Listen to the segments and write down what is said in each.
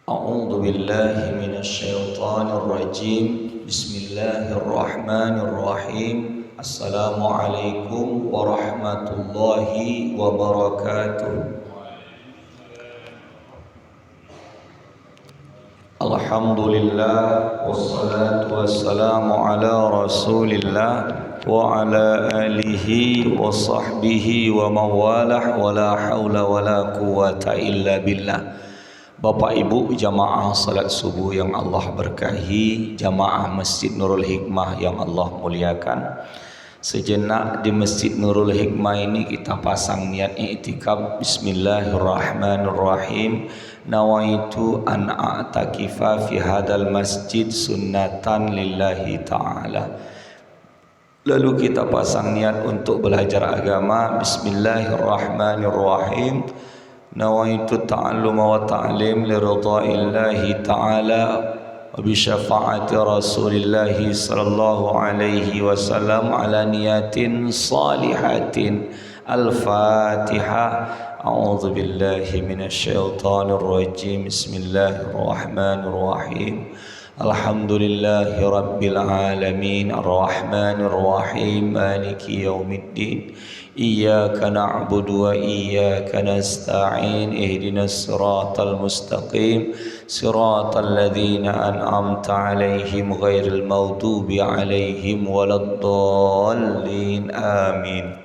أعوذ بالله من الشيطان الرجيم بسم الله الرحمن الرحيم السلام عليكم ورحمة الله وبركاته. Alhamdulillah wassalatu wassalamu ala rasulillah wa ala alihi wa sahbihi wa mawalah wa la hawla wa la quwata illa billah. Bapak Ibu jamaah salat subuh yang Allah berkahi, jamaah Masjid Nurul Hikmah yang Allah muliakan. Sejenak di Masjid Nurul Hikmah ini kita pasang niat i'tikaf. Bismillahirrahmanirrahim. Nawaitu an a'takifa fi hadal masjid sunnatan lillahi ta'ala. Lalu kita pasang niat untuk belajar agama. Bismillahirrahmanirrahim. Nawaitu ta'alluma wa ta'lim li ridha'illahi ta'ala wa bi syafa'ati rasulillahi sallallahu alaihi wasallam ala niyatin salihatin. Al-Fatihah. A'udzu billahi minasy syaithanir rajim. Bismillahirrahmanirrahim. Alhamdulillahi rabbil alamin arrahmanir rahim maliki yaumiddin. Iyyaka na'budu wa iyyaka nasta'in ihdinas siratal mustaqim siratal ladzina an'amta 'alaihim ghairil maghdubi 'alaihim waladdallin amin.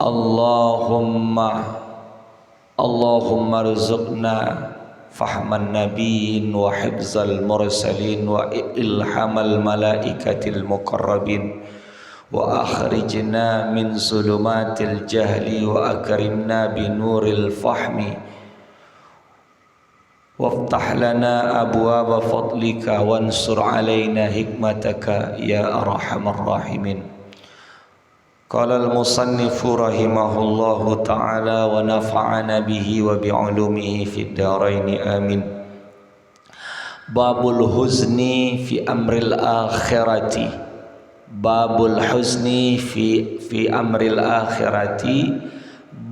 Allahumma rzuqna fahman nabiyyin wa hifzal mursalin wa ilhamal malaikatil muqarrabin wa akhrijna min zulumatil jahli wa akrimna binuril fahmi waftah lana abwaaba fadlika wansur alaina hikmataka ya arhamar rahimin. Qala al-musannifu rahimahullahu ta'ala wa nafa'ana bihi wa bi'ulumihi fid dharain amin. Babul huzni fi amril akhirati. Babul huzni fi amril akhirati.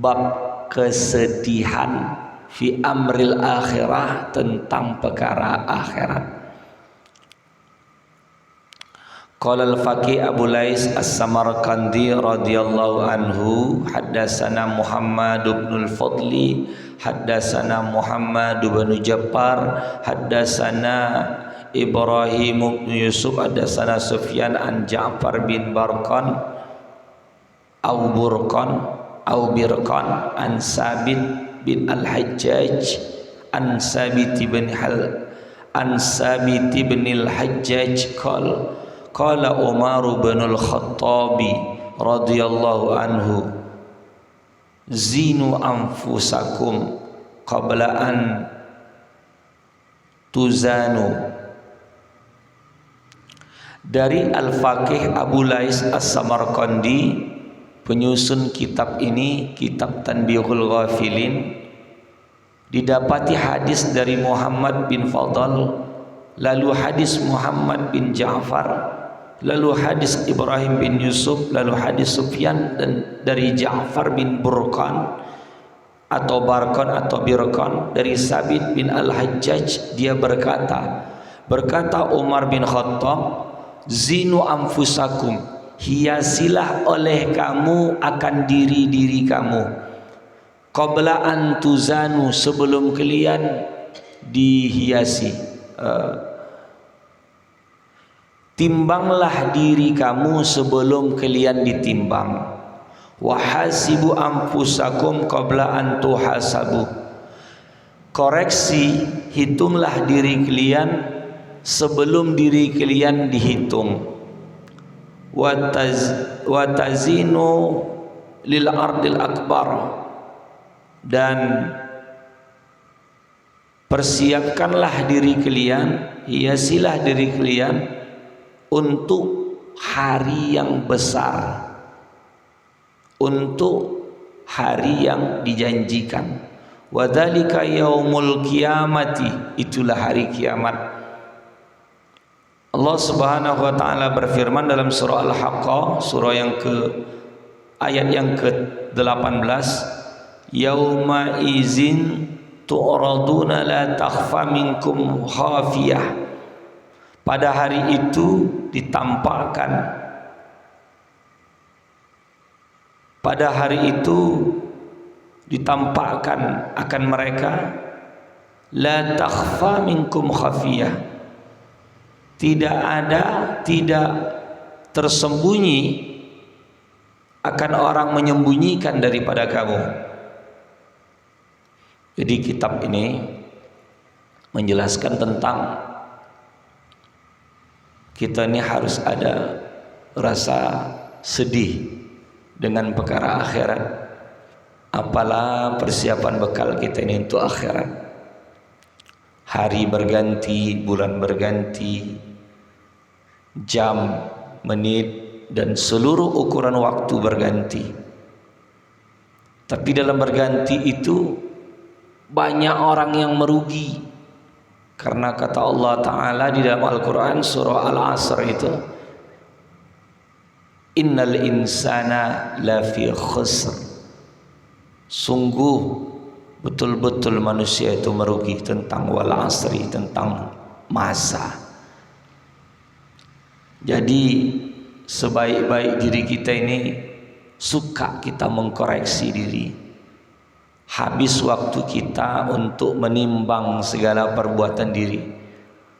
Bab kesedihan fi amril akhirah, tentang perkara akhirat. Qala al-faqih Abu Lais As-Samarqandi radhiyallahu anhu haddatsana Muhammad ibn al-Fadli haddatsana Muhammad ibn Ja'far haddatsana Ibrahim ibn Yusuf haddatsana Sufyan an Ja'far bin Barqan au Birqan an Sabit bin al-Hajjaj an Sabit bin al-Hajjaj Qala Umar bin al-Khattab radhiyallahu anhu zinu anfusakum qabla an tuzanu. Dari Al-Faqih Abu Lais As-Samarqandi, penyusun kitab ini, kitab Tanbihul Ghafilin, didapati hadis dari Muhammad bin Fadl, lalu hadis Muhammad bin Ja'far, lalu hadis Ibrahim bin Yusuf, lalu hadis Sufyan dan dari Ja'far bin Burqan atau Barqan atau Birqan dari Sabit bin Al-Hajjaj. Dia berkata Umar bin Khattab, zinu anfusakum, hiasilah oleh kamu akan diri-diri kamu, qabla an tuzanu, sebelum kalian dihiasi. Timbanglah diri kamu sebelum kalian ditimbang. Wahasibu anfusakum qabla an tuhasabu, koreksi, hitunglah diri kalian sebelum diri kalian dihitung. Watazinu lil ardil akbar, dan persiapkanlah diri kalian, hiasilah diri kalian untuk hari yang besar, untuk hari yang dijanjikan. Wadzalika yaumul qiyamati, itulah hari kiamat. Allah Subhanahu wa taala berfirman dalam surah Al-Haqqah, surah yang ayat yang ke-18, yauma izin tu'raduna la takhfa minkum khafiyah. Pada hari itu ditampakkan, pada hari itu ditampakkan akan mereka, la takhfa minkum khafiyah, tidak tersembunyi akan orang menyembunyikan daripada kamu. Jadi kitab ini menjelaskan tentang kita ini harus ada rasa sedih dengan perkara akhirat. Apalah persiapan bekal kita ini untuk akhirat. Hari berganti, bulan berganti, jam, menit, dan seluruh ukuran waktu berganti. Tapi dalam berganti itu banyak orang yang merugi, karena kata Allah Ta'ala di dalam Al-Quran surah Al-Asr itu, innal insana lafi khusr, sungguh betul-betul manusia itu merugi, tentang wal asri, tentang masa. Jadi sebaik-baik diri kita ini suka kita mengkoreksi diri. Habis waktu kita untuk menimbang segala perbuatan diri.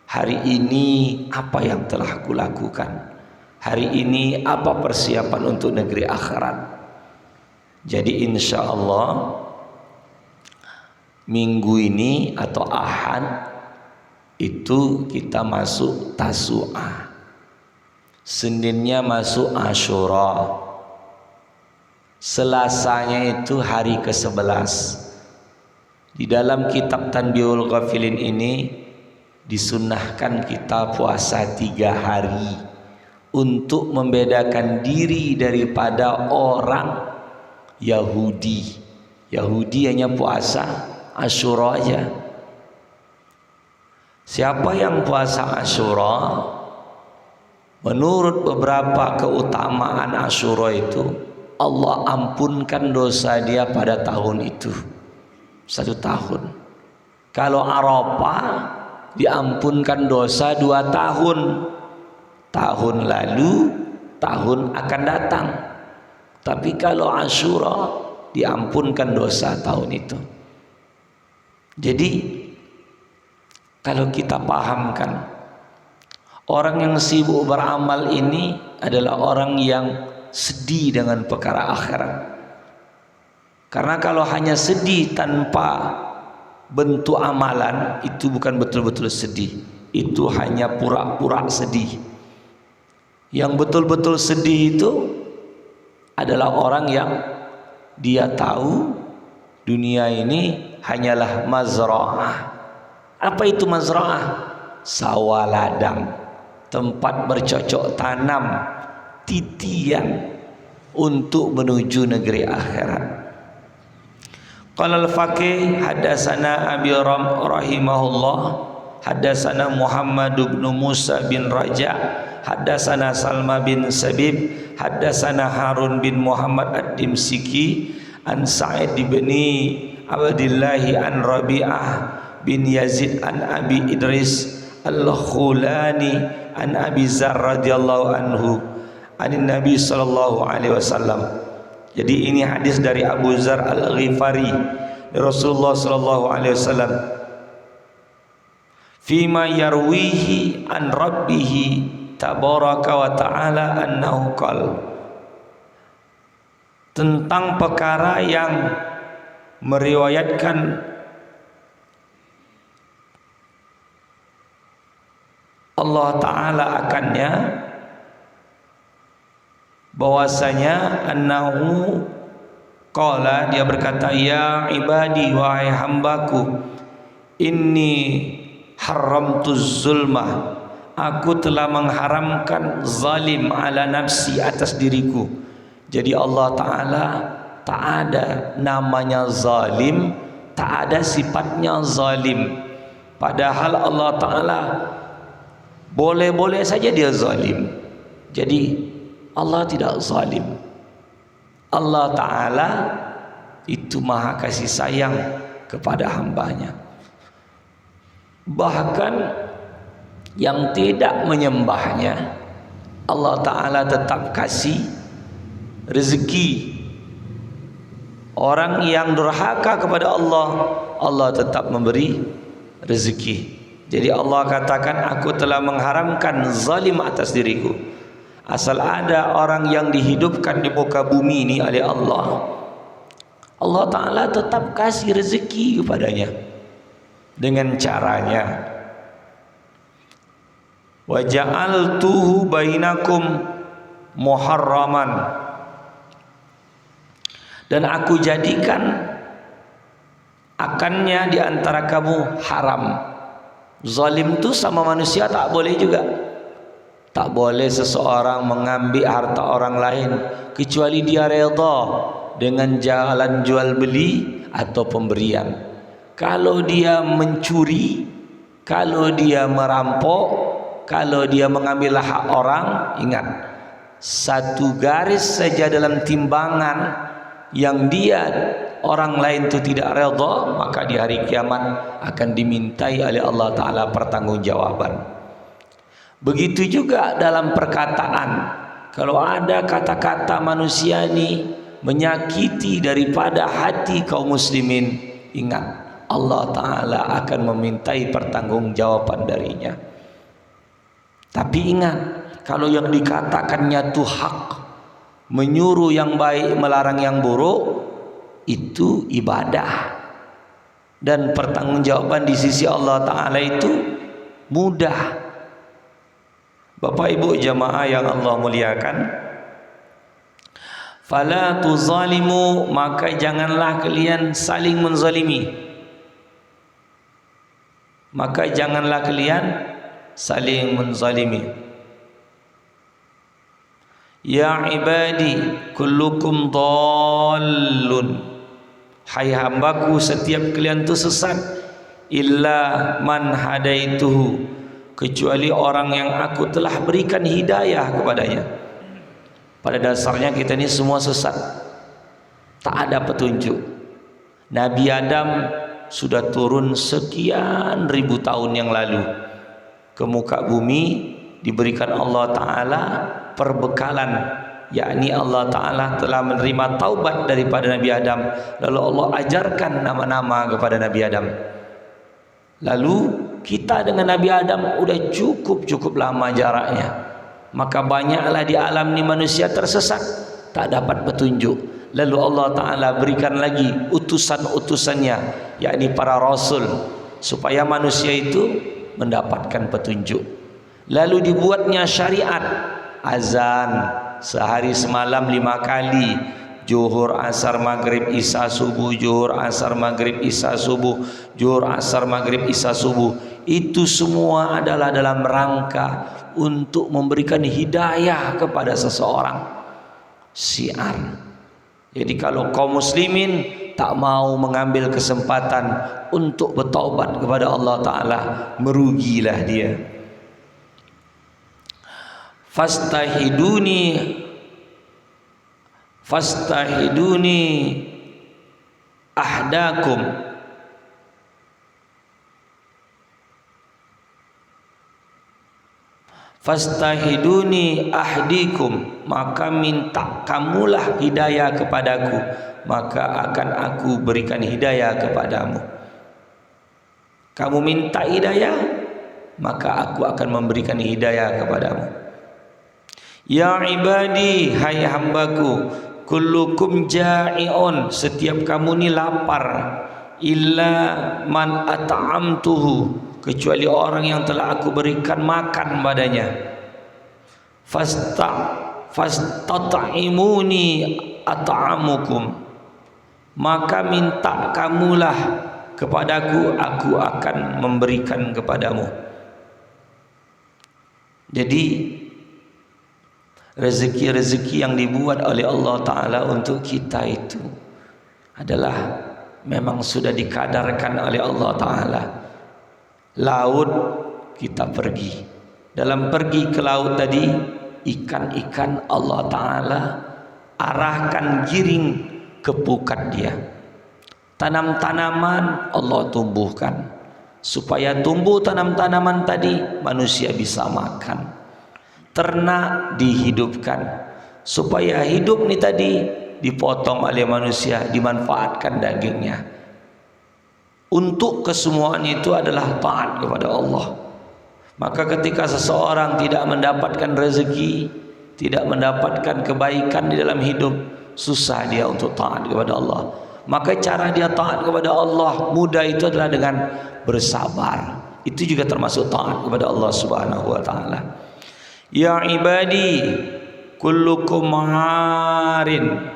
Hari ini apa yang telah aku lakukan? Hari ini apa persiapan untuk negeri akhirat? Jadi insya Allah minggu ini atau Ahad itu kita masuk Tasu'ah, Seninnya masuk Asyura, Selasanya itu hari ke-11. Di dalam kitab Tanbihul Ghafilin ini disunnahkan kita puasa 3 hari untuk membedakan diri daripada orang Yahudi. Yahudi hanya puasa Asyura aja. Siapa yang puasa Asyura, menurut beberapa keutamaan Asyura itu, Allah ampunkan dosa dia pada tahun itu 1 tahun. Kalau Arafah diampunkan dosa 2 tahun, tahun lalu, tahun akan datang. Tapi kalau Asyura diampunkan dosa tahun itu. Jadi kalau kita pahamkan, orang yang sibuk beramal ini adalah orang yang sedih dengan perkara akhirat. Karena kalau hanya sedih tanpa bentuk amalan, itu bukan betul-betul sedih, itu hanya pura-pura sedih. Yang betul-betul sedih itu adalah orang yang dia tahu dunia ini hanyalah mazra'ah. Apa itu mazra'ah? Sawah ladang, tempat bercocok tanam, titian untuk menuju negeri akhirat. Qala al-faqih hadatsana Abi rahimahullah, hadatsana Muhammad bin Musa bin Raja, hadatsana Salma bin Sabib, hadatsana Harun bin Muhammad ad-Dimsiki, an Sa'id bin Abdullah an Rabi'ah bin Yazid an Abi Idris al-Khulani an Abi Zar radhiyallahu anhu anin Nabi sallallahu alaihi wasallam. Jadi ini hadis dari Abu Zar Al-Ghifari, Rasulullah sallallahu alaihi wasallam, fima yarwihi an rabbih tabaraka wa ta'ala annahu qala, tentang perkara yang meriwayatkan Allah Ta'ala akannya, bahwasanya annahu qala, dia berkata, ya ibadi, wahai hambaku, inni haramtuz zulmah, aku telah mengharamkan zalim ala nafsi, atas diriku. Jadi Allah Ta'ala tak ada namanya zalim, tak ada sifatnya zalim. Padahal Allah Ta'ala boleh-boleh saja dia zalim. Jadi Allah tidak zalim. Allah Ta'ala itu maha kasih sayang kepada hambanya. Bahkan yang tidak menyembahnya, Allah Ta'ala tetap kasih rezeki. Orang yang durhaka kepada Allah, Allah tetap memberi rezeki. Jadi Allah katakan, aku telah mengharamkan zalim atas diriku. Asal ada orang yang dihidupkan di muka bumi ini oleh Allah, Allah Ta'ala tetap kasih rezeki kepadanya dengan caranya, wa ja'altuhu bainakum muharraman, dan aku jadikan akannya di antara kamu haram. Zalim itu sama manusia tak boleh juga. Tak boleh seseorang mengambil harta orang lain kecuali dia redha dengan jalan jual beli atau pemberian. Kalau dia mencuri, kalau dia merampok, kalau dia mengambil hak orang, ingat, satu garis saja dalam timbangan yang dia orang lain itu tidak redha, maka di hari kiamat akan dimintai oleh Allah Ta'ala pertanggungjawaban. Begitu juga dalam perkataan, kalau ada kata-kata manusia ini menyakiti daripada hati kaum muslimin, ingat, Allah Ta'ala akan memintai pertanggungjawaban darinya. Tapi ingat, kalau yang dikatakannya itu hak, menyuruh yang baik, melarang yang buruk, itu ibadah. Dan pertanggungjawaban di sisi Allah Ta'ala itu mudah. Bapak Ibu jamaah yang Allah muliakan, fala tuzalimu, maka janganlah kalian saling menzalimi. Maka janganlah kalian saling menzalimi. Ya ibadi kullukum dhallun, hai hambaku, setiap kalian itu sesat, illa man hadaituhu, kecuali orang yang aku telah berikan hidayah kepadanya. Pada dasarnya kita ini semua sesat, tak ada petunjuk. Nabi Adam sudah turun sekian ribu tahun yang lalu ke muka bumi, diberikan Allah Ta'ala perbekalan, yakni Allah Ta'ala telah menerima taubat daripada Nabi Adam, lalu Allah ajarkan nama-nama kepada Nabi Adam. Lalu kita dengan Nabi Adam udah cukup lama jaraknya, maka banyaklah di alam ini manusia tersesat, tak dapat petunjuk. Lalu Allah Ta'ala berikan lagi utusan-utusannya, yakni para rasul, supaya manusia itu mendapatkan petunjuk. Lalu dibuatnya syariat, azan sehari semalam 5 kali, Zuhur, asar, maghrib, isya, subuh, zuhur, asar, maghrib, isya, subuh, zuhur, asar, maghrib, isya, subuh. Itu semua adalah dalam rangka untuk memberikan hidayah kepada seseorang. Syiar. Jadi kalau kaum muslimin tak mau mengambil kesempatan untuk bertaubat kepada Allah Ta'ala, merugilah dia. Fastahiduni ahdakum, fastahiduni ahdikum, maka minta kamulah hidayah kepadaku, maka akan aku berikan hidayah kepadamu. Kamu minta hidayah, maka aku akan memberikan hidayah kepadamu. Ya ibadi, hai hambaku, kullukum ja'iun, setiap kamu ni lapar, illa man at'amtuhu, kecuali orang yang telah aku berikan makan padanya. Fastat'imuni at'amukum, maka minta kamulah kepadaku, aku akan memberikan kepadamu. Jadi rezeki-rezeki yang dibuat oleh Allah Ta'ala untuk kita itu adalah memang sudah dikadarkan oleh Allah Ta'ala. Laut kita pergi, dalam pergi ke laut tadi, ikan-ikan Allah Ta'ala arahkan giring ke pukat dia. Tanam-tanaman Allah tumbuhkan. Supaya tumbuh tanam-tanaman tadi, manusia bisa makan. Ternak dihidupkan. Supaya hidup ni tadi dipotong oleh manusia, dimanfaatkan dagingnya. Untuk kesemuaan itu adalah taat kepada Allah. Maka ketika seseorang tidak mendapatkan rezeki, tidak mendapatkan kebaikan di dalam hidup, susah dia untuk taat kepada Allah. Maka cara dia taat kepada Allah mudah itu adalah dengan bersabar. Itu juga termasuk taat kepada Allah Subhanahu wa taala. Ya ibadi kullukum arin.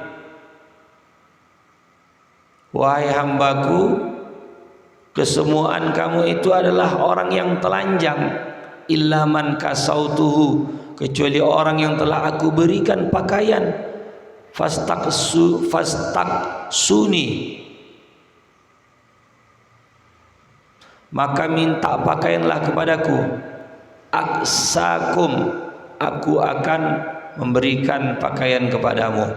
Wahai hambaku, kesemuaan kamu itu adalah orang yang telanjang. Illa man kasautuhu, kecuali orang yang telah aku berikan pakaian. Fastaksuni, maka minta pakaianlah kepadaku. Aksakum, aku akan memberikan pakaian kepadamu.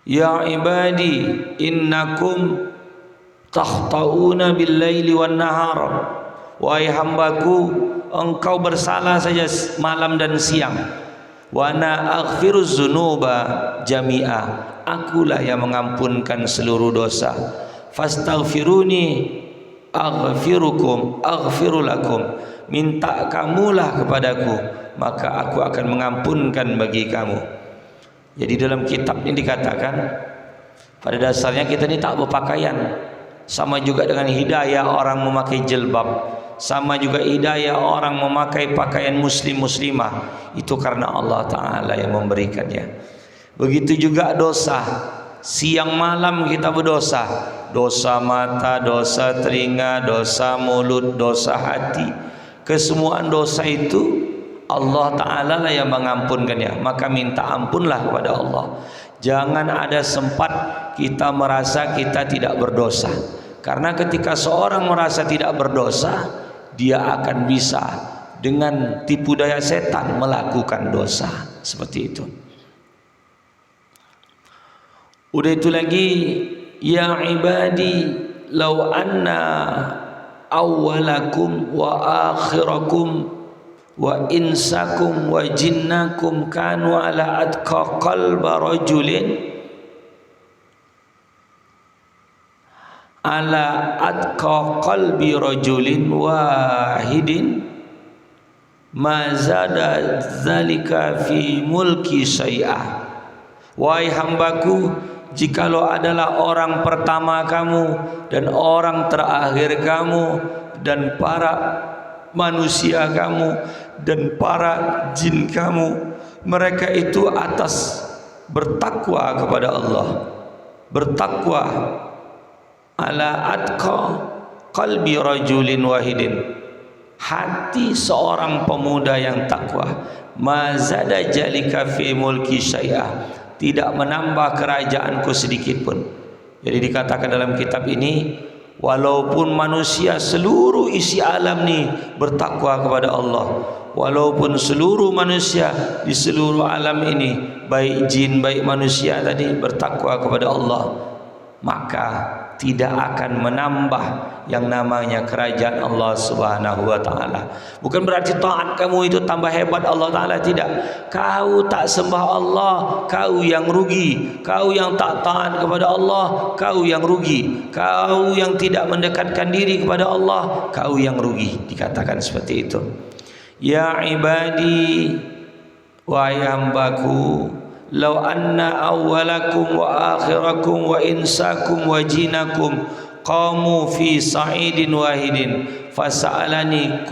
Ya ibadi innakum takhtauna bil laili wan nahar. Wahai hambaku, engkau bersalah saja malam dan siang. Wa ana aghfiruz dzunuba jami'a, akulah yang mengampunkan seluruh dosa. Fastaghfiruni aghfiru lakum, minta kamulah kepadaku, maka aku akan mengampunkan bagi kamu. Jadi dalam kitab ini dikatakan, pada dasarnya kita ini tak berpakaian. Sama juga dengan hidayah orang memakai jilbab, sama juga hidayah orang memakai pakaian muslim-muslimah, itu karena Allah Ta'ala yang memberikannya. Begitu juga dosa, siang malam kita berdosa. Dosa mata, dosa telinga, dosa mulut, dosa hati. Kesemuaan dosa itu Allah Ta'ala lah yang mengampunkannya. Maka minta ampunlah kepada Allah. Jangan ada sempat kita merasa kita tidak berdosa. Karena ketika seorang merasa tidak berdosa, dia akan bisa dengan tipu daya setan melakukan dosa. Seperti itu. Udah itu lagi, ya ibadi law anna awwalakum wa akhirakum wa insakum wa jinnakum kanu ala atqa qalba rajulin ala atqa qalbi rajulin wahidin ma zada zalika fi mulki syai'ah. Wahai hambaku, jikalau adalah orang pertama kamu dan orang terakhir kamu dan para manusia kamu dan para jin kamu, mereka itu atas bertakwa kepada Allah, bertakwa ala atqa qalbi rajulin wahidin, hati seorang pemuda yang takwa, mazada jalika fi mulki syai'ah, tidak menambah kerajaanku sedikit pun. Jadi dikatakan dalam kitab ini, walaupun manusia seluruh isi alam ni bertakwa kepada Allah, walaupun seluruh manusia di seluruh alam ini, baik jin baik manusia tadi bertakwa kepada Allah, maka tidak akan menambah yang namanya kerajaan Allah Subhanahu wa taala. Bukan berarti taat kamu itu tambah hebat Allah Taala, tidak. Kau tak sembah Allah, kau yang rugi. Kau yang tak taat kepada Allah, kau yang rugi. Kau yang tidak mendekatkan diri kepada Allah, kau yang rugi. Dikatakan seperti itu. Ya ibadi, wahai hambaku, law anna awwalakum wa akhirakum wa insakum wa jinakum qamu fi sa'idin wahidin fasa'alani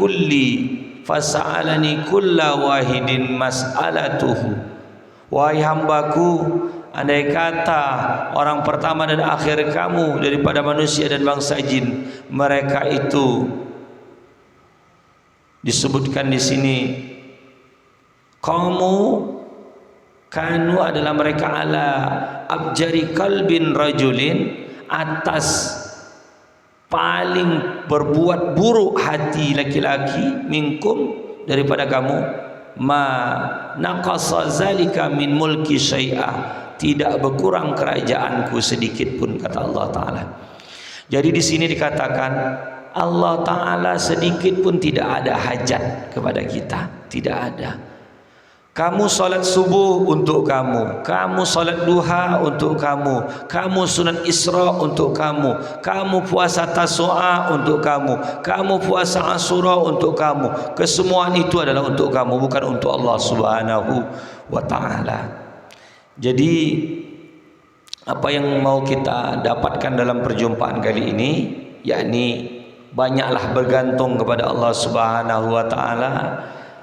kulla wahidin mas'alatuhu. Wahai hambaku, andai kata orang pertama dan akhir kamu daripada manusia dan bangsa jin, mereka itu disebutkan di sini kamu kanu adalah mereka ala abjari kalbin rajulin, atas paling berbuat buruk hati laki-laki, minkum daripada kamu, ma naqasa zalika min mulki syai'ah, tidak berkurang kerajaanku sedikit pun, kata Allah Ta'ala. Jadi di sini dikatakan Allah Ta'ala sedikit pun tidak ada hajat kepada kita, tidak ada. Kamu salat subuh untuk kamu, kamu salat duha untuk kamu, kamu sunat Isra untuk kamu, kamu puasa Tasu'a untuk kamu, kamu puasa Asyura untuk kamu. Kesemuaan itu adalah untuk kamu, bukan untuk Allah Subhanahu wa Ta'ala. Jadi apa yang mau kita dapatkan dalam perjumpaan kali ini, yakni banyaklah bergantung kepada Allah Subhanahu wa Ta'ala.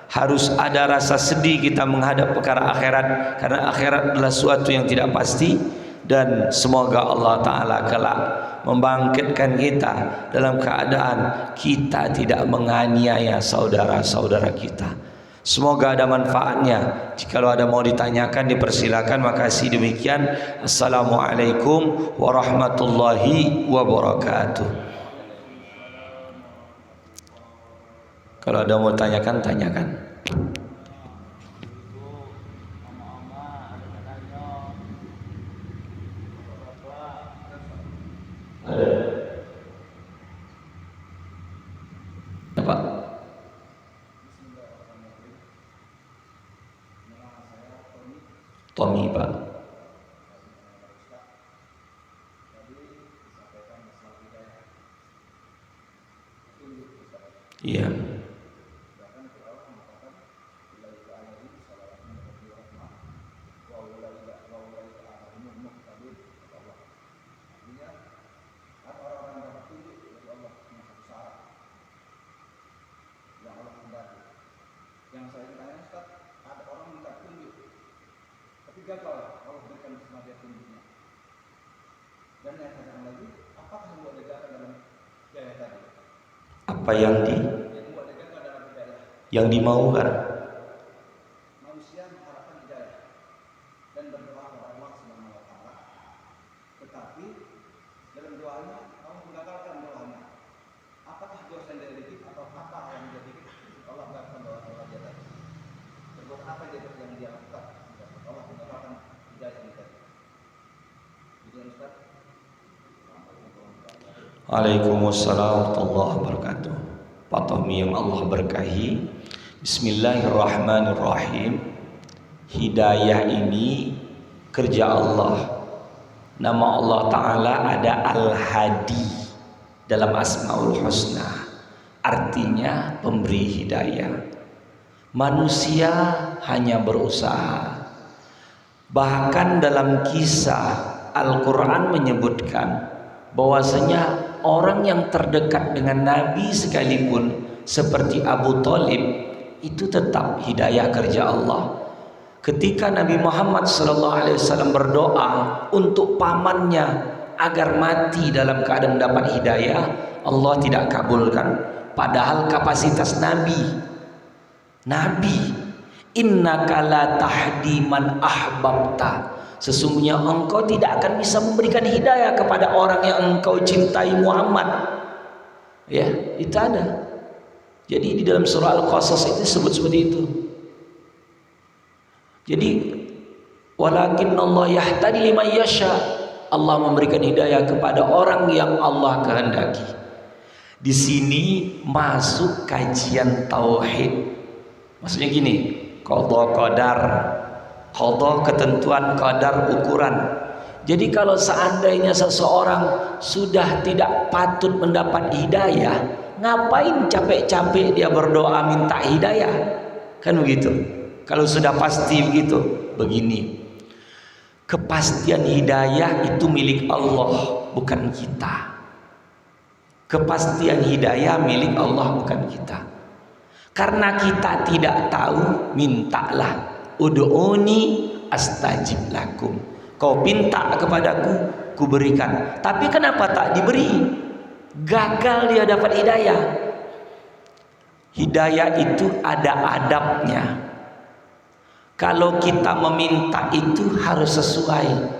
Harus ada rasa sedih kita menghadap perkara akhirat, karena akhirat adalah suatu yang tidak pasti. Dan semoga Allah Ta'ala kelak membangkitkan kita dalam keadaan kita tidak menganiaya saudara-saudara kita. Semoga ada manfaatnya. Jikalau ada mau ditanyakan, dipersilakan. Makasih, demikian. Assalamualaikum warahmatullahi wabarakatuh. Kalau ada mau tanyakan, tanyakan. Ada? Apa? Tommy, Pak. Iya. Yang saya tanya, Ustaz, ada orang minta tunjuk, tapi gagal Allah berikan sama dia tunjuknya. Dan yang saya lagi, apakah yang buat gagal dalam hidayah tadi? Apa yang buat gagal dalam hidayah? Yang dimaukan. Manusia mengharapkan hidayah dan berdoa kepada Allah Subhanahu wa Ta'ala, tetapi dalam doanya Allah menggagalkan doanya. Apakah dosa yang didik atau apa yang didik? Allah mengatakan bahwa Allah dia tadi berbuat apa yang dia lakukan. Allah mengatakan hidayah ini tadi. Itu Ustaz. Waalaikumsalam warahmatullahi wabarakatuh. Pak Tommy yang Allah berkahi. Bismillahirrahmanirrahim. Hidayah ini kerja Allah. Nama Allah Ta'ala ada Al-Hadi dalam Asmaul Husna. Artinya pemberi hidayah. Manusia hanya berusaha. Bahkan dalam kisah Al-Quran menyebutkan bahwasanya orang yang terdekat dengan Nabi sekalipun seperti Abu Thalib itu tetap hidayah kerja Allah. Ketika Nabi Muhammad SAW berdoa untuk pamannya agar mati dalam keadaan dapat hidayah, Allah tidak kabulkan. Padahal kapasitas Nabi, innaka la tahdi man ahbabta. Sesungguhnya engkau tidak akan bisa memberikan hidayah kepada orang yang engkau cintai, Muhammad. Ya, itu ada. Jadi di dalam surah Al-Qasas itu disebut seperti itu. Jadi walakinallahu yahtadi liman yasha. Allah memberikan hidayah kepada orang yang Allah kehendaki. Di sini masuk kajian tauhid. Maksudnya gini, qada qadar, qada ketentuan, qadar ukuran. Jadi kalau seandainya seseorang sudah tidak patut mendapat hidayah, ngapain capek-capek dia berdoa minta hidayah? Kan begitu. Kalau sudah pasti begitu, begini. Kepastian hidayah itu milik Allah, bukan kita. Kepastian hidayah milik Allah, bukan kita. Karena kita tidak tahu, mintalah. Ud'uni astajib lakum. Kau minta kepadaku, ku berikan. Tapi kenapa tak diberi? Gagal dia dapat hidayah. Hidayah itu ada adabnya. Kalau kita meminta itu harus sesuai.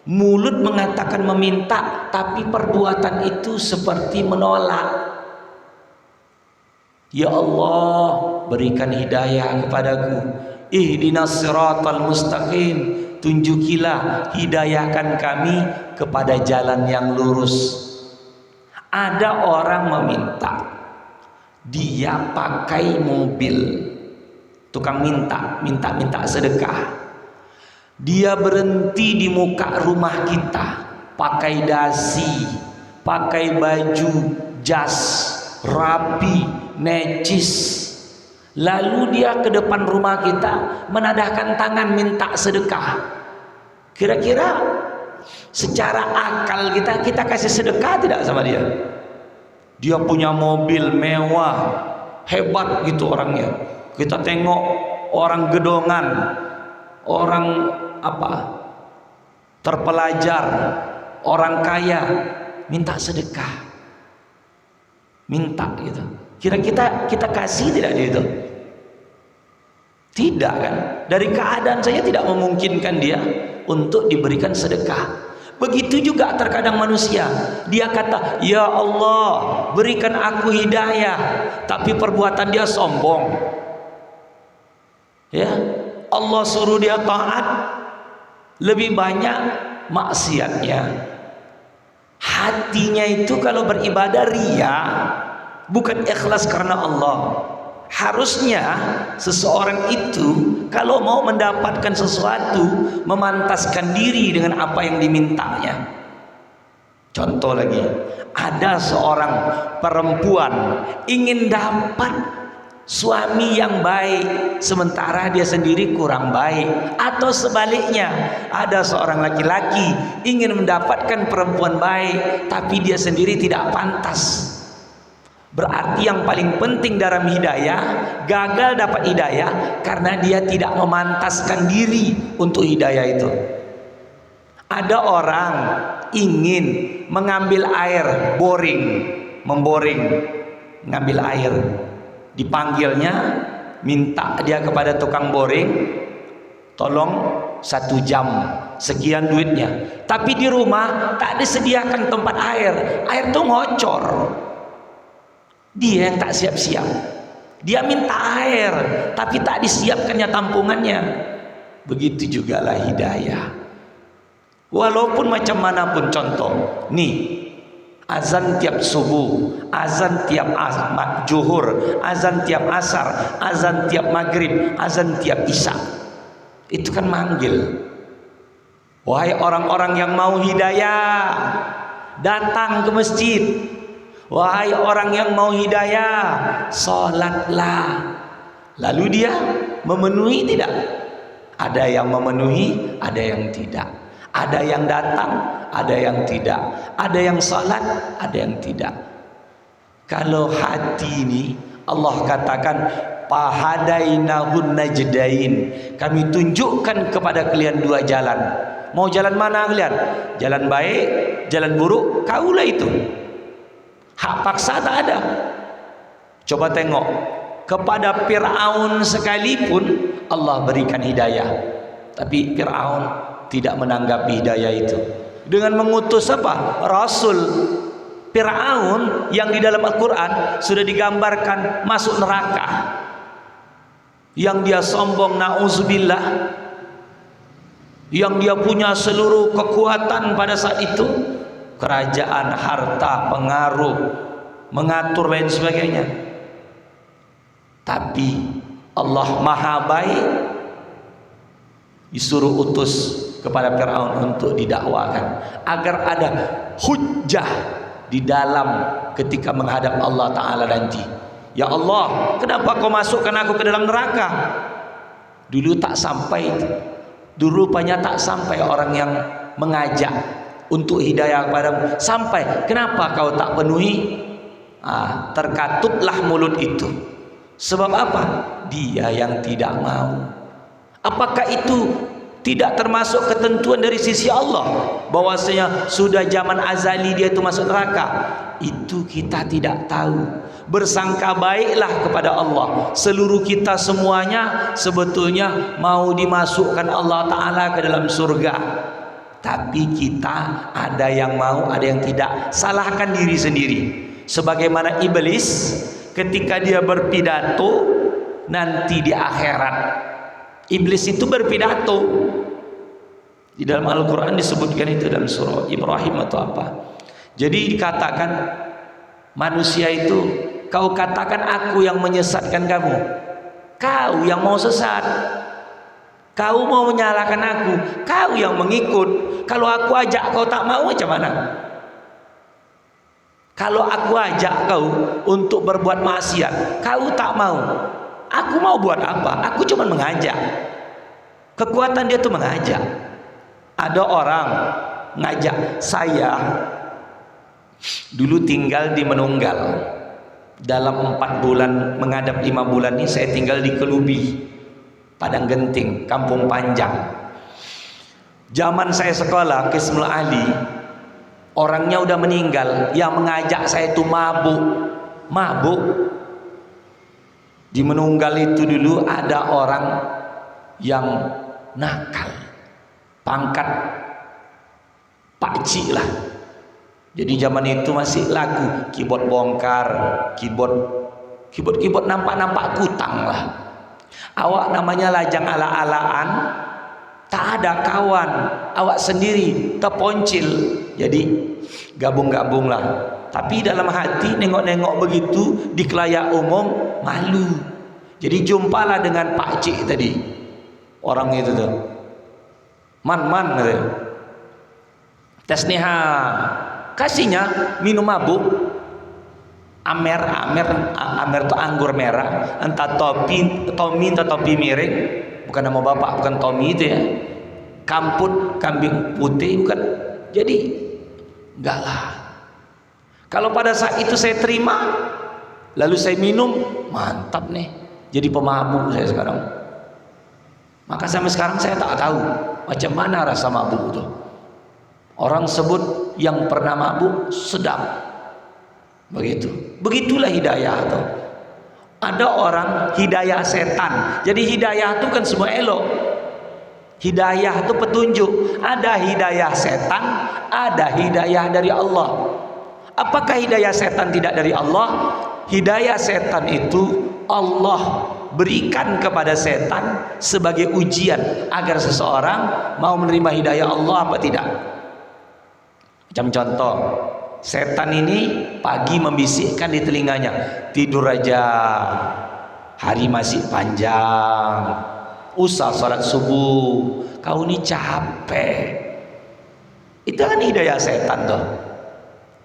Mulut mengatakan meminta, tapi perbuatan itu seperti menolak. Ya Allah, berikan hidayah kepadaku. ihdinas siratal mustaqim, tunjukilah, hidayahkan kami kepada jalan yang lurus. Ada orang meminta, dia pakai mobil, tukang minta sedekah. Dia berhenti di muka rumah kita, pakai dasi, pakai baju jas rapi, necis. Lalu dia ke depan rumah kita menadahkan tangan minta sedekah. Kira-kira secara akal kita kasih sedekah tidak sama dia? Dia punya mobil mewah, hebat gitu orangnya. Kita tengok orang gedongan, orang terpelajar, orang kaya minta sedekah, minta gitu. Kira-kira kita kasih tidak dia itu? Tidak kan? Dari keadaan saya tidak memungkinkan dia untuk diberikan sedekah. Begitu juga terkadang manusia, dia kata, ya Allah berikan aku hidayah, tapi perbuatan dia sombong. Ya, Allah suruh dia taat, lebih banyak maksiatnya. Hatinya itu kalau beribadah ria, bukan ikhlas karena Allah. Harusnya seseorang itu kalau mau mendapatkan sesuatu, memantaskan diri dengan apa yang dimintanya. Contoh lagi, ada seorang perempuan ingin dapat suami yang baik, sementara dia sendiri kurang baik. Atau sebaliknya, ada seorang laki-laki ingin mendapatkan perempuan baik, tapi dia sendiri tidak pantas. Berarti yang paling penting dalam hidayah, gagal dapat hidayah karena dia tidak memantaskan diri untuk hidayah itu. Ada orang ingin mengambil air, memboring, mengambil air. Dipanggilnya, minta dia kepada tukang boring, tolong 1 jam, sekian duitnya. Tapi di rumah tak disediakan tempat air itu ngocor. Dia yang tak siap-siap. Dia minta air, tapi tak disiapkannya tampungannya. Begitu jugalah hidayah. Walaupun macam manapun contoh, nih, azan tiap subuh, azan tiap zuhur, azan tiap asar, azan tiap maghrib, azan tiap isya. Itu kan manggil. Wahai orang-orang yang mau hidayah, datang ke masjid. Wahai orang yang mau hidayah, sholatlah. Lalu dia memenuhi tidak? Ada yang memenuhi, ada yang tidak. Ada yang datang, ada yang tidak. Ada yang sholat, ada yang tidak. Kalau hati ini Allah katakan, fahadainahun najdain, kami tunjukkan kepada kalian 2 jalan. Mau jalan mana kalian? Jalan baik, jalan buruk, kaulah itu. Hak paksa tak ada. Coba tengok, kepada Fir'aun sekalipun Allah berikan hidayah, tapi Fir'aun tidak menanggapi hidayah itu. Dengan mengutus apa? Rasul. Fir'aun yang di dalam Al-Quran sudah digambarkan masuk neraka, yang dia sombong, na'udzubillah, yang dia punya seluruh kekuatan pada saat itu, kerajaan, harta, pengaruh, mengatur lain sebagainya. Tapi Allah maha baik, disuruh utus kepada Fir'aun untuk didakwakan agar ada hujjah di dalam ketika menghadap Allah Ta'ala nanti. Ya Allah, kenapa kau masukkan aku ke dalam neraka? Dulu tak sampai, dulu rupanya tak sampai orang yang mengajak untuk hidayah kepadamu. Sampai, kenapa kau tak penuhi? Terkatuplah mulut itu. Sebab apa? Dia yang tidak mau. Apakah itu tidak termasuk ketentuan dari sisi Allah bahwasanya sudah zaman azali dia itu masuk neraka? Itu kita tidak tahu. Bersangka baiklah kepada Allah. Seluruh kita semuanya sebetulnya mau dimasukkan Allah Ta'ala ke dalam surga. Tapi kita ada yang mau, ada yang tidak. Salahkan diri sendiri. Sebagaimana iblis ketika dia berpidato nanti di akhirat, Iblis itu berpidato. Di dalam Al-Quran disebutkan itu dalam surah Ibrahim atau apa. Jadi dikatakan manusia itu, kau katakan aku yang menyesatkan kamu, kau yang mau sesat, kau mau menyalahkan aku, kau yang mengikut. Kalau aku ajak kau tak mau, macam mana? Kalau aku ajak kau untuk berbuat maksiat, kau tak mau, aku mau buat apa? Aku cuma mengajak. Kekuatan dia tuh mengajak. Ada orang ngajak saya, dulu tinggal di Menunggal. Dalam 4 bulan menghadap 5 bulan ini saya tinggal di Kelubi, Padang Genting, Kampung Panjang. Zaman saya sekolah Kismul Ali, orangnya udah meninggal. Yang mengajak saya itu mabuk. Di Menunggal itu dulu ada orang yang nakal, pangkat pakcik lah. Jadi zaman itu masih lagu keyboard bongkar, keyboard nampak kutang lah. Awak namanya lajang ala-alaan, tak ada kawan, awak sendiri terponcil. Jadi gabung-gabung lah. Tapi dalam hati nengok-nengok begitu di kelayak umum malu. Jadi jumpalah dengan pakcik tadi, orang itu tuh. Man katanya. Tasniha, kasihnya minum mabuk. Amer itu anggur merah, entah tomi atau topi miring, bukan nama bapak, bukan Tommy itu ya. Kamput kambing putih bukan. Jadi enggak lah. Kalau pada saat itu saya terima, lalu saya minum, mantap nih. Jadi pemabuk saya sekarang. Maka sampai sekarang saya tak tahu macam mana rasa mabuk itu. Orang sebut yang pernah mabuk sedap. Begitulah hidayah itu. Ada orang hidayah setan. Jadi hidayah itu kan semua elok. Hidayah itu petunjuk. Ada hidayah setan, ada hidayah dari Allah. Apakah hidayah setan tidak dari Allah? Hidayah setan itu Allah berikan kepada setan sebagai ujian agar seseorang mau menerima hidayah Allah apa tidak. Macam contoh, setan ini pagi membisikkan di telinganya, tidur aja, hari masih panjang, usah salat subuh, kau ini capek. Itu kan hidayah setan tuh.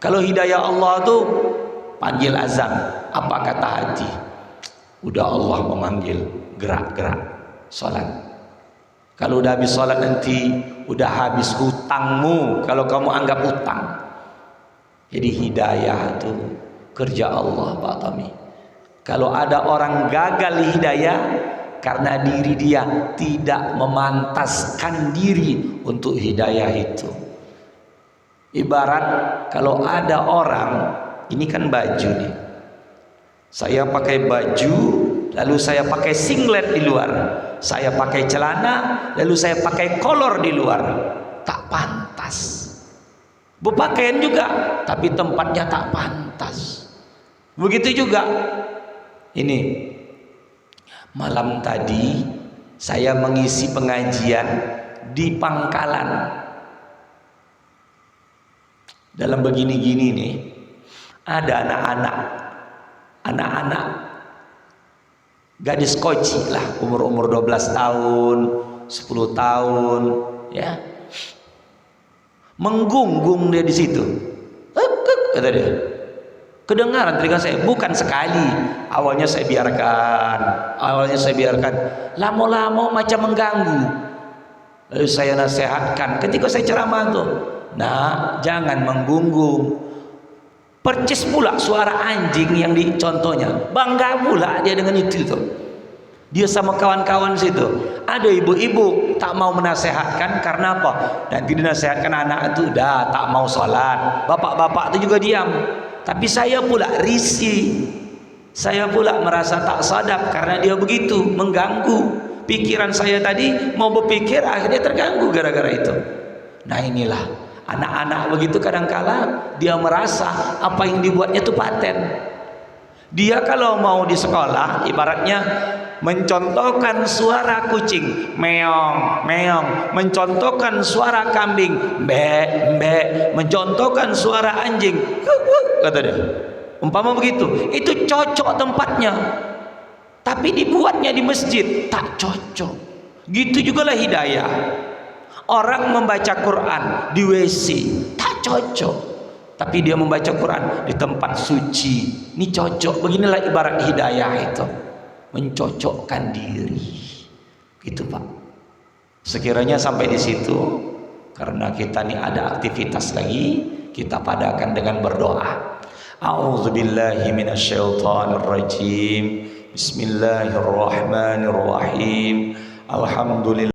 Kalau hidayah Allah tuh panggil azan, apa kata hati? Udah Allah memanggil, gerak-gerak salat. Kalau udah habis salat nanti udah habis hutangmu, kalau kamu anggap hutang. Jadi hidayah itu kerja Allah, Pak Tommy. Kalau ada orang gagal hidayah karena diri dia tidak memantaskan diri untuk hidayah itu. Ibarat kalau ada orang, ini kan baju nih, saya pakai baju lalu saya pakai singlet di luar, saya pakai celana lalu saya pakai kolor di luar, tak pantas. Berpakaian juga tapi tempatnya tak pantas. Begitu juga ini, malam tadi saya mengisi pengajian di Pangkalan. Dalam begini-gini nih, ada anak-anak gadis koci lah, umur 12 tahun, 10 tahun, ya, menggungung dia di situ. Kata dia, kedengaran telinga saya, bukan sekali. Awalnya saya biarkan, lama-lama macam mengganggu. Lalu saya nasihatkan, ketika saya ceramah tuh, nah, jangan menggunggung. Percis pula suara anjing yang dicontohnya, bangga pula dia dengan itu tuh. Dia sama kawan-kawan situ. Ada ibu-ibu tak mau menasehatkan karena apa? Dan dinasehatkan anak itu dah tak mau sholat. Bapak-bapak itu juga diam. Tapi saya pula risih. Saya pula merasa tak sadap karena dia begitu mengganggu. Pikiran saya tadi mau berpikir akhirnya terganggu gara-gara itu. Nah inilah anak-anak begitu, kadangkala dia merasa apa yang dibuatnya itu paten. Dia kalau mau di sekolah, ibaratnya mencontohkan suara kucing meong meong, mencontohkan suara kambing be be, mencontohkan suara anjing kata dia. Umpama begitu, itu cocok tempatnya. Tapi dibuatnya di masjid tak cocok. Gitu jugalah hidayah. Orang membaca Quran di WC tak cocok. Tapi dia membaca Quran di tempat suci, ini cocok. Beginilah ibarat hidayah itu, mencocokkan diri. Gitu Pak. Sekiranya sampai di situ, karena kita ini ada aktivitas lagi, kita padakan dengan berdoa. A'udzubillahi minasyaitonirrajim. Bismillahirrahmanirrahim. Alhamdulillah.